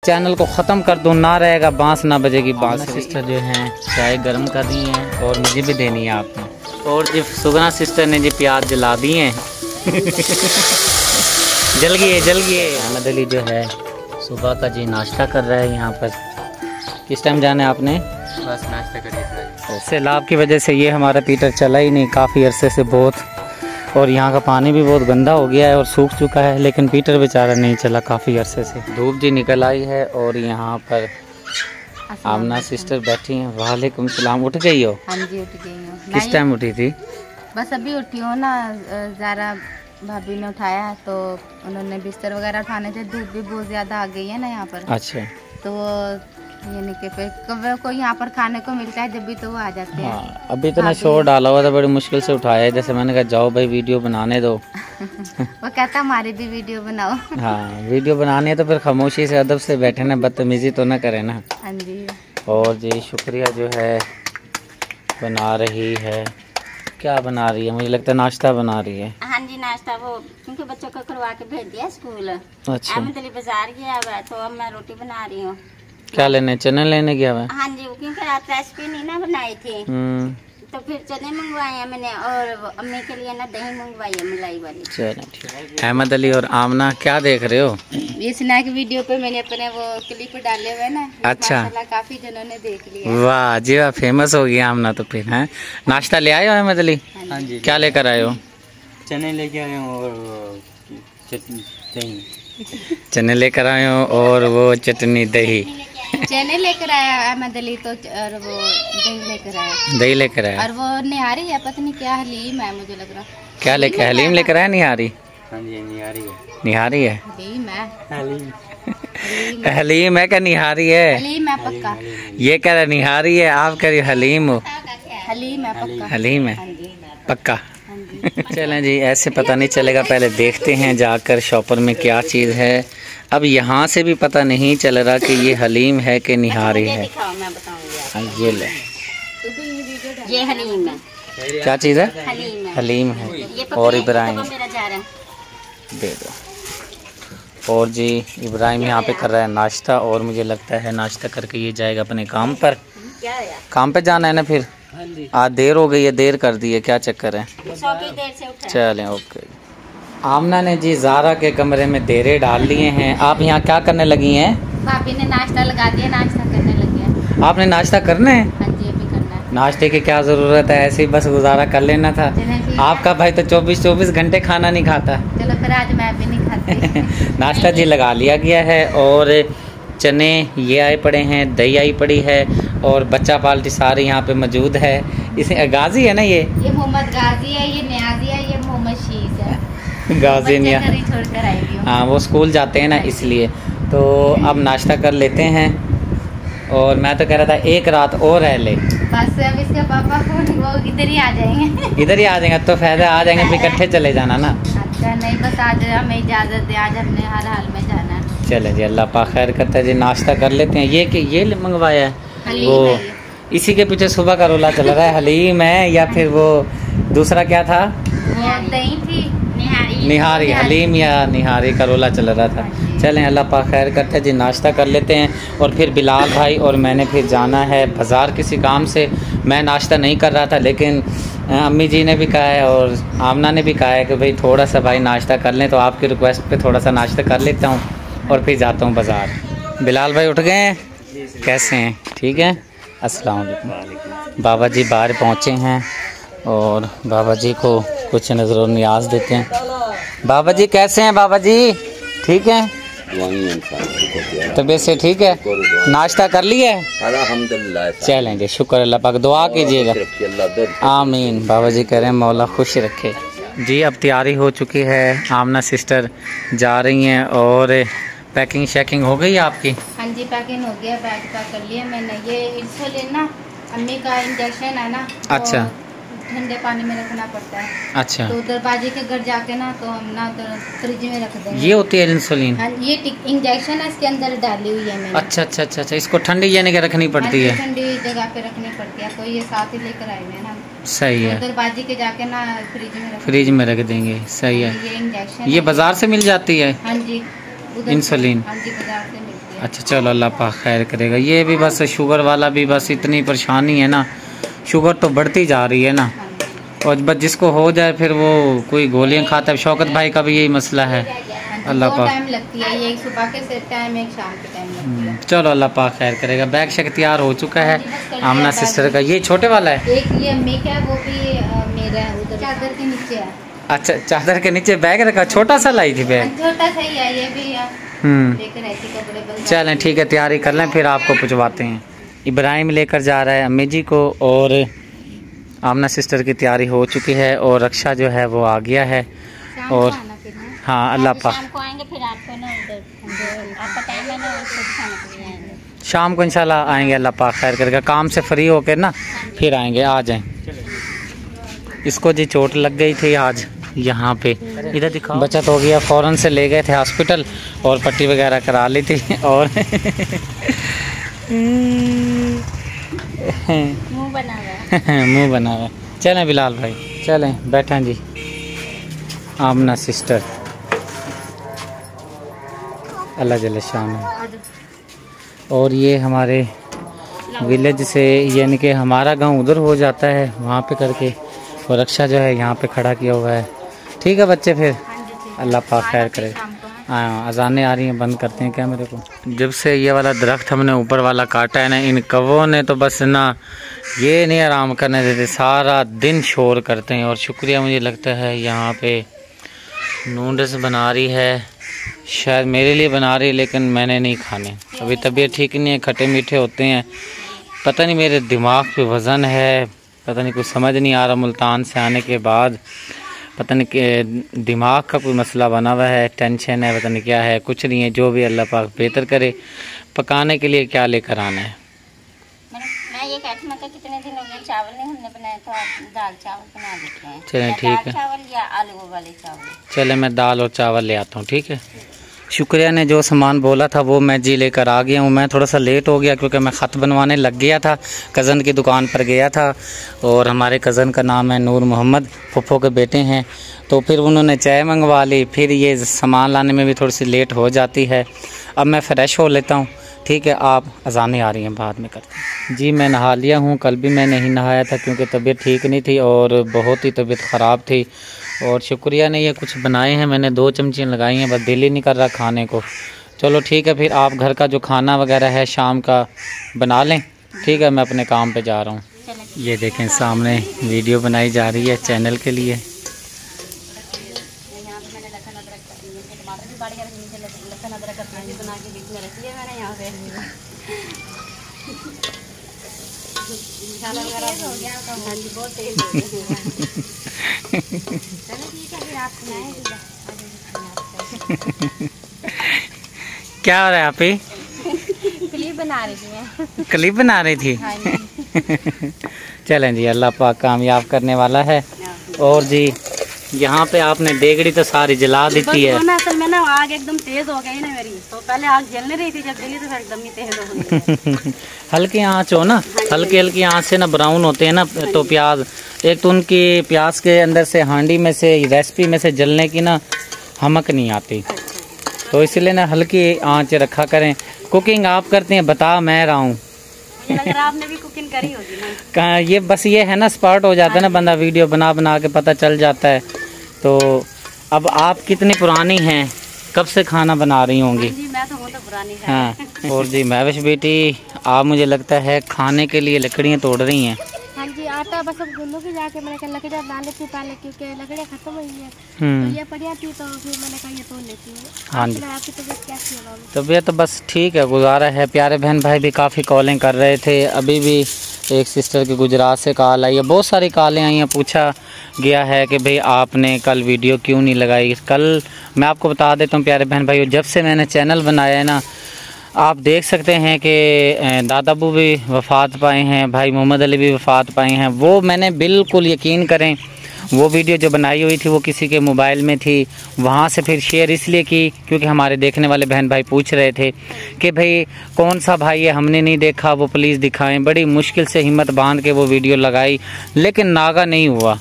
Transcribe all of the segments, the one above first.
Channel को ख़त्म कर दूँ, ना रहेगा बांस ना बजेगी बांस। सिस्टर जो हैं चाय गर्म कर रही हैं और मुझे भी देनी है आपने। और जी सुगना सिस्टर ने जी प्याज जला दिए हैं जल गए। अहमद अली जो है सुबह का जी नाश्ता कर रहा है यहाँ पर। किस टाइम जाना है आपने? बस नाश्ता करिए। सैलाब की वजह से ये हमारा पीटर चला ही नहीं काफ़ी अरसे से बहुत, और यहाँ का पानी भी बहुत गंदा हो गया है और सूख चुका है, लेकिन पीटर बेचारा नहीं चला काफ़ी अरसे से। धूप जी निकल आई है और यहाँ पर आमना सिस्टर बैठी हैं। वालेकुम सलाम। उठ गई हो? हाँ जी उठ गई हूँ। किस टाइम उठी थी? बस अभी उठी हूँ ना, ज़रा भाभी ने उठाया तो उन्होंने बिस्तर वगैरह उठाने थे। धूप भी बहुत ज़्यादा आ गई है ना यहाँ पर। अच्छा। तो यानी कि फिर कभी कोई यहाँ पर खाने को मिलता है जब भी तो वो आ जाते हैं। हाँ, अभी तो ना शोर डाला हुआ था, बड़ी मुश्किल से उठाया है। जैसे मैंने कहा जाओ भाई वीडियो बनाने दो वो कहता हमारी भी वीडियो बनाओ। हाँ वीडियो बनानी है तो फिर खामोशी से अदब से बैठे ना, बदतमीजी तो ना करे ना। हाँ जी। और जी शुक्रिया जो है बना रही है। क्या बना रही है? मुझे लगता है नाश्ता बना रही है। हाँ जी नाश्ता, वो क्योंकि बच्चों को करवा के भेज दिया स्कूल। अच्छा। अहमद अली बाजार गया हुआ है तो अब मैं रोटी बना रही हूँ। क्या लेने? चने लेने गया हुआ है? हाँ जी, क्योंकि रात रेसिपी नहीं ना बनाई थी तो फिर चने मंगवाए हैं मैंने, और अम्मी के लिए ना दही मंगवाई है मलाई वाली। चलो ठीक। अहमद अली और आमना क्या देख रहे हो? ये स्नैक वीडियो पे मैंने अपने वो क्लिप डाले हुए ना। अच्छा। काफी जनों ने देख लिया। वाह जी वाह, फेमस हो गया आमना तो फिर है। नाश्ता ले आए हो अहमद अली? हाँ जी। क्या लेकर आए हो? चने लेके आए हूँ और चटनी दही। चने लेकर आए हो और वो चटनी दही। चने लेकर आया अहमद अली तो, और वो दही लेकर आया। दही लेकर आया और वो निहारी है, पता नहीं क्या हलीम है मुझे लग रहा। क्या लेकर? हलीम लेकर आया? निहारी? हाँ जी निहारी है। निहारी है? हलीम है। हलीम है क्या निहारी है? हलीम है पक्का। ये कह रहा निहारी है, आप कह रही हलीम हो। हलीम है पक्का। हलीम है हाँ जी पक्का। हाँ जी। चलें जी, ऐसे पता नहीं चलेगा, पहले देखते हैं जाकर शॉपर में क्या चीज़ है। अब यहाँ से भी पता नहीं चल रहा कि ये हलीम है कि निहारी है। मैं बताऊंगी। ये ले, ये हलीम है। क्या चीज़ है? हलीम है। हलीम है। ये और इब्राहिम मेरा जा रहा है। दे दो। और जी इब्राहिम यहाँ पे कर रहा है नाश्ता, और मुझे लगता है नाश्ता करके ये जाएगा अपने काम पर। काम पे जाना है ना फिर? आज देर हो गई है, देर कर दी है, क्या चक्कर है? चलें ओके। आमना ने जी ज़ारा के कमरे में देरे डाल लिए हैं। आप यहाँ क्या करने लगी हैं? भाभी ने नाश्ता लगा दिया, नाश्ता करने लगे हैं। आपने नाश्ता करना है? हाँ जी अभी करना है। नाश्ते की क्या ज़रूरत है, ऐसे ही बस गुजारा कर लेना था। आपका भाई तो 24-24 घंटे खाना नहीं खाता। चलो फिर आज मैं भी नहीं खाती। नाश्ता जी लगा लिया गया है, और चने ये आए पड़े हैं, दही आई पड़ी है, और बच्चा पाल्टी सारे यहाँ पे मौजूद है। इसे गाजी है ना? ये मोहम्मद गाजी है, ये न्याजी है, ये मोहम्मद शीज है। गाजी निया। छोड़कर आई हूँ। हाँ वो स्कूल जाते हैं ना इसलिए। तो अब नाश्ता कर लेते हैं, और मैं तो कह रहा था एक रात और रह ले। बस अब इसके पापा वो इधर ही आ जाएंगे। इधर ही आ जाएंगे तो फायदा, आ जाएंगे फिर इकट्ठे चले जाना ना। अच्छा नहीं, बस आज हमें इजाज़त दे, आज हमने हर हाल में जाना है। चले जी, अल्लाह पाक खैर करता है जी। नाश्ता कर लेते हैं। ये कि ये मंगवाया है वो, इसी के पीछे सुबह का रोला चल रहा है। हलीम है या फिर वो दूसरा क्या था? दही थी, निहारी। हलीम या निहारी का रोला चल रहा था। चलें अल्लाह पाक खैर करते हैं जी, नाश्ता कर लेते हैं। और फिर बिलाल भाई और मैंने फिर जाना है बाज़ार किसी काम से। मैं नाश्ता नहीं कर रहा था, लेकिन अम्मी जी ने भी कहा है और आमना ने भी कहा है कि भाई थोड़ा सा भाई नाश्ता कर लें, तो आपकी रिक्वेस्ट पे थोड़ा सा नाश्ता कर लेता हूँ और फिर जाता हूँ बाज़ार। बिलाल भाई उठ गए हैं? कैसे हैं? ठीक है। अस्सलाम वालेकुम। बाबा जी बाहर पहुँचे हैं और बाबा जी को कुछ नज़र नियाज देते हैं। बाबा जी कैसे हैं? बाबा जी ठीक हैं? तबीयत से ठीक है? नाश्ता कर लिया है? अल्हम्दुलिल्लाह। चलेंगे, शुक्र अल्लाह पाक, दुआ कीजिएगा। आमीन। बाबा जी कह रहे हैं मौला खुश रखे। जी अब तैयारी हो चुकी है, आमना सिस्टर जा रही हैं, और पैकिंग शैकिंग हो गई आपकी? हाँ जी पैकिंग हो गया, बैग पैक कर लिया मैंने। ये इंसुलिन ना अम्मी का इंजेक्शन है ना। अच्छा। ठंडे पानी में रखना पड़ता है। अच्छा। तो उधर बाजी के घर जाके ना तो हम ना तो फ्रिज में रख देंगे। ये होती है इंसुलिन? हाँ ये इंजेक्शन है, इसके अंदर डाली हुई है मैंने। अच्छा अच्छा अच्छा अच्छा, इसको ठंडी यानी कि रखनी पड़ती है? ठंडी जगह पे रखनी पड़ती है, कोई ये साथ ही लेकर आए हैं ना। सही है। उधर बाजी के जाके ना फ्रिज में रख देंगे। सही है। ये इंजेक्शन ये बाजार से मिल जाती है? हाँ जी इंसुलिन? हाँ जी बाजार से मिलती है। अच्छा चलो अल्लाह पाक खैर करेगा। ये भी बस शुगर वाला भी बस इतनी परेशानी है ना, शुगर तो बढ़ती जा रही है ना, और बस जिसको हो जाए फिर वो कोई गोलियां खाता है। शौकत भाई का भी यही मसला है। अल्लाह पाक टाइम लगती है, ये एक सुबह के से टाइम, एक शाम के टाइम लगती है। चलो अल्लाह पाक खैर करेगा। बैग शक तैयार हो चुका है आमना सिस्टर का। ये छोटे वाला है, एक ये मेक है, वो भी मेरा है, उधर चादर के नीचे है। अच्छा चादर के नीचे बैग रखा, छोटा सा लाई थी बैग। छोटा सा ही है ये भी है। लेकर आई थी कपड़े बस। चलें ठीक है, तैयारी कर लें फिर आपको पहुँचवाते हैं। इब्राहिम लेकर जा रहा है अम्मी जी को, और आमना सिस्टर की तैयारी हो चुकी है, और रक्षा जो है वो आ गया है। और हाँ अल्लाह पाक शाम को आएंगे फिर आपको ना उधर आपका टाइम है ना, उसको दिखाने के लिए आएंगे। शाम को इंशाल्लाह आएंगे, अल्लाह पाक खैर करेगा। काम से फ्री होकर ना फिर आएंगे, आ जाएं। इसको जी चोट लग गई थी आज यहाँ पे, इधर दिखाओ। बचत हो गया, फ़ौरन से ले गए थे हॉस्पिटल और पट्टी वगैरह करा ली थी। और मुंह बना हुआ है। मुँह बना हुआ। चलें बिलाल भाई, चलें बैठें जी। आमना सिस्टर अल्लाह जल्ल शान है। और ये हमारे विलेज से, यानी कि हमारा गांव उधर हो जाता है वहाँ पे करके, और रक्षा जो है यहाँ पे खड़ा किया हुआ है। ठीक है बच्चे, फिर अल्लाह पाक खैर करे। हाँ अजानें आ रही हैं, बंद करते हैं कैमरे को। जब से ये वाला दरख्त हमने ऊपर वाला काटा है ना, इन कौवों ने तो बस ना ये नहीं आराम करने देते, सारा दिन शोर करते हैं। और शुक्रिया मुझे लगता है यहाँ पे नूडल्स बना रही है, शायद मेरे लिए बना रही है, लेकिन मैंने नहीं खाने। अभी तबीयत ठीक नहीं है, खट्टे मीठे होते हैं। पता नहीं मेरे दिमाग पे वज़न है, पता नहीं कुछ समझ नहीं आ रहा। मुल्तान से आने के बाद पता नहीं कि दिमाग का कोई मसला बना हुआ है, टेंशन है, पता नहीं क्या है। कुछ नहीं है, जो भी अल्लाह पाक बेहतर करे। पकाने के लिए क्या लेकर आना है? मैं ये कहती हूँ कि कितने दिन हो गए चावल नहीं हमने बनाया, तो आप दाल चावल बना देते हैं। चलें ठीक है, चावल या आलू वाले चावल। चले मैं दाल और चावल ले आता हूँ। ठीक है, शुक्रिया ने जो सामान बोला था वो मैं जी लेकर आ गया हूँ। मैं थोड़ा सा लेट हो गया क्योंकि मैं ख़त बनवाने लग गया था, कज़न की दुकान पर गया था। और हमारे कज़न का नाम है नूर मोहम्मद, फुफ्फो के बेटे हैं। तो फिर उन्होंने चाय मंगवा ली, फिर ये सामान लाने में भी थोड़ी सी लेट हो जाती है। अब मैं फ़्रेश हो लेता हूँ। ठीक है, आप अज़ानें आ रही हैं, बाद में करते हैं जी। मैं नहा लिया हूँ, कल भी मैं नहीं नहाया था क्योंकि तबीयत ठीक नहीं थी और बहुत ही तबीयत ख़राब थी। और शुक्रिया ने ये कुछ बनाए हैं, मैंने 2 चमचियाँ लगाई हैं, बस दिल ही नहीं कर रहा खाने को। चलो ठीक है, फिर आप घर का जो खाना वगैरह है शाम का बना लें। ठीक है, मैं अपने काम पे जा रहा हूँ। ये देखें सामने वीडियो बनाई जा रही है चैनल के लिए। क्या हो रहा है आप ही? क्लिप बना रही थी। क्लिप बना रही थी। चलें जी, अल्लाह पाक कामयाब करने वाला है। और जी यहाँ पे आपने देगड़ी तो सारी जला दी थी है। असल में ना आग एकदम तेज हो गई ना मेरी, तो पहले आग जलने रही थी, जब जली तो फिर एकदम ही तेज हो गई। हल्की आंच हो ना, हल्की हल्की आंच से ना ब्राउन होते हैं ना, तो प्याज एक तो उनकी प्याज के अंदर से हांडी में से रेसिपी में से जलने की ना हमक नहीं आती, तो इसलिए ना हल्की आंच रखा करें। कुकिंग आप करते हैं, बता मैं रहा हूँ। आपने भी कुकिंग करी होगी ना? कहाँ, ये बस ये है ना, स्पार्ट हो जाता है ना बंदा, वीडियो बना बना के पता चल जाता है। तो अब आप कितनी पुरानी हैं, कब से खाना बना रही होंगी? जी मैं तो पुरानी है। हाँ। और जी महविश बेटी, आप मुझे लगता है खाने के लिए लकड़ियाँ तोड़ रही हैं। हाँ जी, आटा बस अब गुंदों की जाके मैंने कहा लकड़ियाँ डाल लेती हूँ पहले, क्योंकि लकड़ियाँ खत्म हुई है, तो ये पड़ी थी, तो फिर मैंने कहा ये तोड़ लेती हूँ। हाँ जी, आपकी तबीयत कैसी है? तबीयत तो बस ठीक है, गुजारा है। प्यारे बहन भाई भी काफ़ी कॉलिंग कर रहे थे, अभी भी एक सिस्टर की गुजरात से कॉल आई है, बहुत सारी कॉलें आई हैं। पूछा गया है कि भाई आपने कल वीडियो क्यों नहीं लगाई। कल मैं आपको बता देता हूँ प्यारे बहन भाई, जब से मैंने चैनल बनाया है ना, आप देख सकते हैं कि दादाबू भी वफ़ात पाए हैं, भाई मोहम्मद अली भी वफ़ात पाए हैं। वो मैंने बिल्कुल यकीन करें, वो वीडियो जो बनाई हुई थी वो किसी के मोबाइल में थी, वहाँ से फिर शेयर इसलिए की क्योंकि हमारे देखने वाले बहन भाई पूछ रहे थे कि भाई कौन सा भाई है, हमने नहीं देखा, वो प्लीज़ दिखाएं। बड़ी मुश्किल से हिम्मत बांध के वो वीडियो लगाई, लेकिन नागा नहीं हुआ।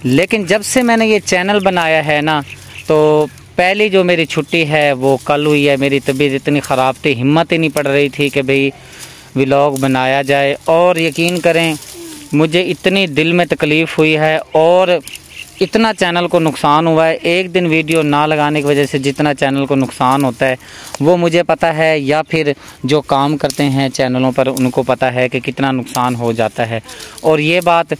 लेकिन जब से मैंने ये चैनल बनाया है ना, तो पहली जो मेरी छुट्टी है वो कल हुई है। मेरी तबीयत इतनी ख़राब थी, हिम्मत ही नहीं पड़ रही थी कि भाई व्लॉग बनाया जाए। और यकीन करें मुझे इतनी दिल में तकलीफ़ हुई है और इतना चैनल को नुकसान हुआ है। एक दिन वीडियो ना लगाने की वजह से जितना चैनल को नुकसान होता है वो मुझे पता है, या फिर जो काम करते हैं चैनलों पर उनको पता है कि कितना नुकसान हो जाता है। और ये बात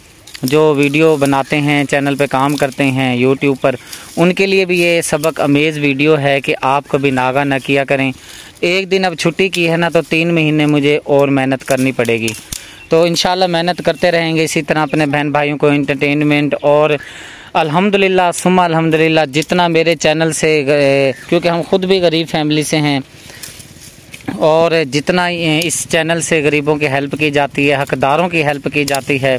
जो वीडियो बनाते हैं, चैनल पे काम करते हैं यूट्यूब पर, उनके लिए भी ये सबक अमेज़ वीडियो है कि आप कभी नागा ना किया करें। एक दिन अब छुट्टी की है ना तो 3 महीने मुझे और मेहनत करनी पड़ेगी। तो इंशाल्लाह मेहनत करते रहेंगे इसी तरह अपने बहन भाइयों को एंटरटेनमेंट। और अल्हम्दुलिल्लाह सुम्मा अल्हम्दुलिल्लाह जितना मेरे चैनल से, क्योंकि हम ख़ुद भी गरीब फैमिली से हैं, और जितना इस चैनल से गरीबों की हेल्प की जाती है, हकदारों की हेल्प की जाती है,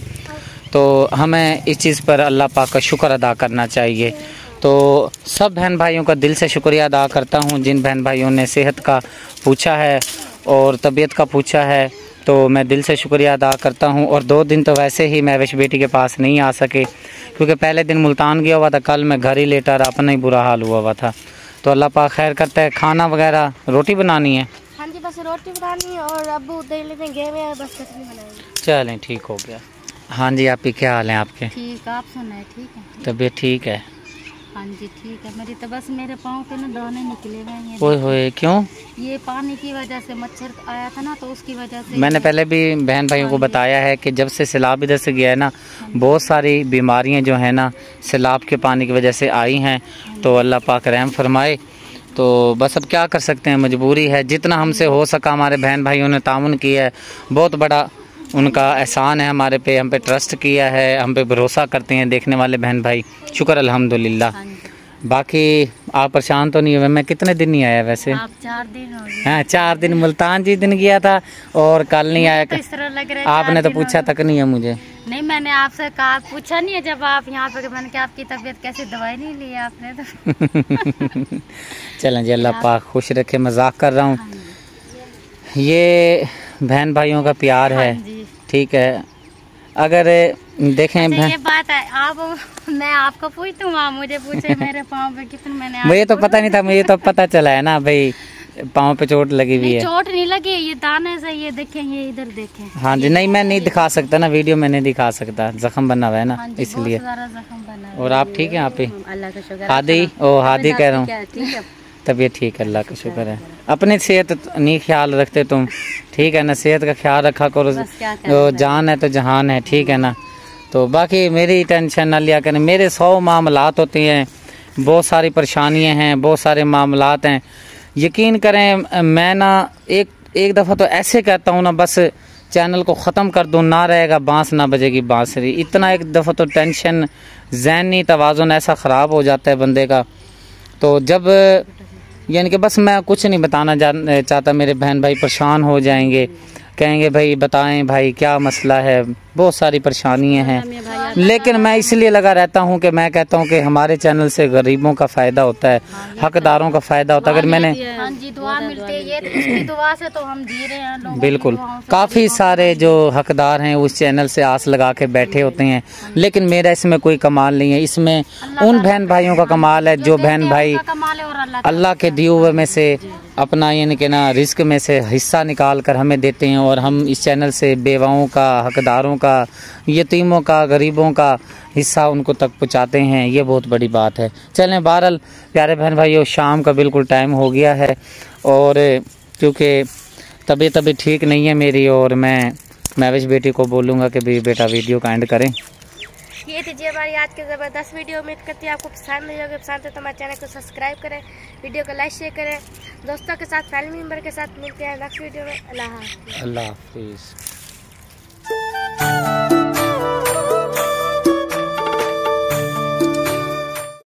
तो हमें इस चीज़ पर अल्लाह पाक का शुक्र अदा करना चाहिए। तो सब बहन भाइयों का दिल से शुक्रिया अदा करता हूँ जिन बहन भाइयों ने सेहत का पूछा है और तबीयत का पूछा है, तो मैं दिल से शुक्रिया अदा करता हूँ। और 2 दिन तो वैसे ही मैं विश बेटी के पास नहीं आ सके क्योंकि पहले दिन मुल्तान गया हुआ था, कल मैं घर ही लेटा रहा, अपना ही बुरा हाल हुआ था। तो अल्लाह पाक खैर करता है। खाना वगैरह रोटी बनानी है? हाँ जी, बस रोटी बनानी है और अब्बू दही गए हुए हैं, बस चटनी बनाएंगे। चलें ठीक हो गया। हाँ जी, आपकी क्या हाल है? आपके ठीक, आप सुनाए? ठीक है, तबीयत ठीक है? हाँ जी ठीक है। मेरी तो बस मेरे पाँव पे ना दाने निकले हुए हैं। ओए होए, क्यों? ये पानी की वजह से, मच्छर आया था ना तो उसकी वजह से। मैंने पहले भी बहन भाइयों को बताया है कि जब से सैलाब इधर से गया है ना, बहुत सारी बीमारियां जो है ना सैलाब के पानी की वजह से आई हैं। तो अल्लाह पाक रहम फरमाए। तो बस अब क्या कर सकते हैं, मजबूरी है। जितना हमसे हो सका हमारे बहन भाइयों ने ताउन किया है, बहुत बड़ा उनका एहसान है हमारे पे, हम पे ट्रस्ट किया है, हम पे भरोसा करते हैं देखने वाले बहन भाई। शुक्र अल्हम्दुलिल्लाह। बाकी आप परेशान तो नहीं हुए? मैं कितने दिन नहीं आया वैसे? आप 4 दिन हो गए। हाँ 4 दिन, मुल्तान जिस दिन गया था और कल नहीं आया। तो इस तरह लग रहा है आपने तो पूछा तक नहीं है मुझे। नहीं, मैंने आपसे कहा, पूछा नहीं है जब आप यहाँ पे, मैंने कहा आपकी तबीयत कैसी, दवाई नहीं ली आपने तो। चलें जी, अल्लाह पाक खुश रखे। मजाक कर रहा हूँ, ये बहन भाइयों का प्यार है, ठीक है। अगर देखें ये बात है, आप मैं आपको पूछती हूँ, आप मुझे पूछे मेरे पाँव पे कितने, मैंने मुझे तो पता नहीं था, मुझे तो पता चला है ना भाई पाँव पे चोट लगी हुई है। चोट नहीं लगी, ये दाने से, ये देखें, ये इधर देखें। हाँ जी, नहीं मैं नहीं दिखा सकता ना, वीडियो में नहीं दिखा सकता, जख्म बना हुआ है ना इसलिए। और आप ठीक है? आप ही? अल्लाह का शुक्र। हादी, ओ हादी कह रहा हूँ, तबीयत ठीक है, अल्लाह का शुक्र है। अपनी सेहत नहीं ख्याल रखते तुम, ठीक है ना? सेहत का ख्याल रखा करो, जो जान है तो जहान है, ठीक है ना? तो बाकी मेरी टेंशन ना लिया करें। मेरे 100 मामलात होते हैं, बहुत सारी परेशानियां हैं, बहुत सारे मामलात हैं। यकीन करें मैं ना एक दफ़ा तो ऐसे कहता हूँ ना, बस चैनल को ख़त्म कर दूँ, ना रहेगा बांस ना बजेगी बांसुरी। इतना एक दफ़ा तो टेंशन, ज़हनी तवाज़ुन ऐसा ख़राब हो जाता है बंदे का। तो जब यानी कि बस मैं कुछ नहीं बताना चाहता, मेरे बहन भाई परेशान हो जाएंगे, कहेंगे भाई बताएं भाई क्या मसला है, बहुत सारी परेशानियां हैं। लेकिन मैं इसलिए लगा रहता हूं कि मैं कहता हूं कि हमारे चैनल से गरीबों का फ़ायदा होता है, हकदारों का फ़ायदा होता है। अगर मैंने दुआ मिलती है, ये इसकी दुआ से तो हम जी रहे हैं। बिल्कुल, काफ़ी सारे जो हकदार हैं उस चैनल से आस लगा के बैठे होते हैं, लेकिन मेरा इसमें कोई कमाल नहीं है। इसमें उन बहन भाइयों का कमाल है जो बहन भाई अल्लाह के दिए हुए में से अपना यानी कि ना रिस्क में से हिस्सा निकाल कर हमें देते हैं, और हम इस चैनल से बेवाओं का, हकदारों का, यतीमों का, गरीबों का हिस्सा उनको तक पहुँचाते हैं। ये बहुत बड़ी बात है। चलें, बहरहाल प्यारे बहन भाइयों, शाम का बिल्कुल टाइम हो गया है और क्योंकि तबीयत अभी ठीक नहीं है मेरी, और मैं महविश बेटी को बोलूँगा कि भी बेटा वीडियो का एंड करें। ये थी हमारी आज की ज़बरदस्त वीडियो। उम्मीद करती है आपको पसंद आई होगी। पसंद है तो हमारे चैनल को सब्सक्राइब करें, वीडियो को लाइक शेयर करें, दोस्तों के साथ, फैमिली मेम्बर के साथ। मिलते हैं नेक्स्ट वीडियो में। अल्लाह हाफ़िज़।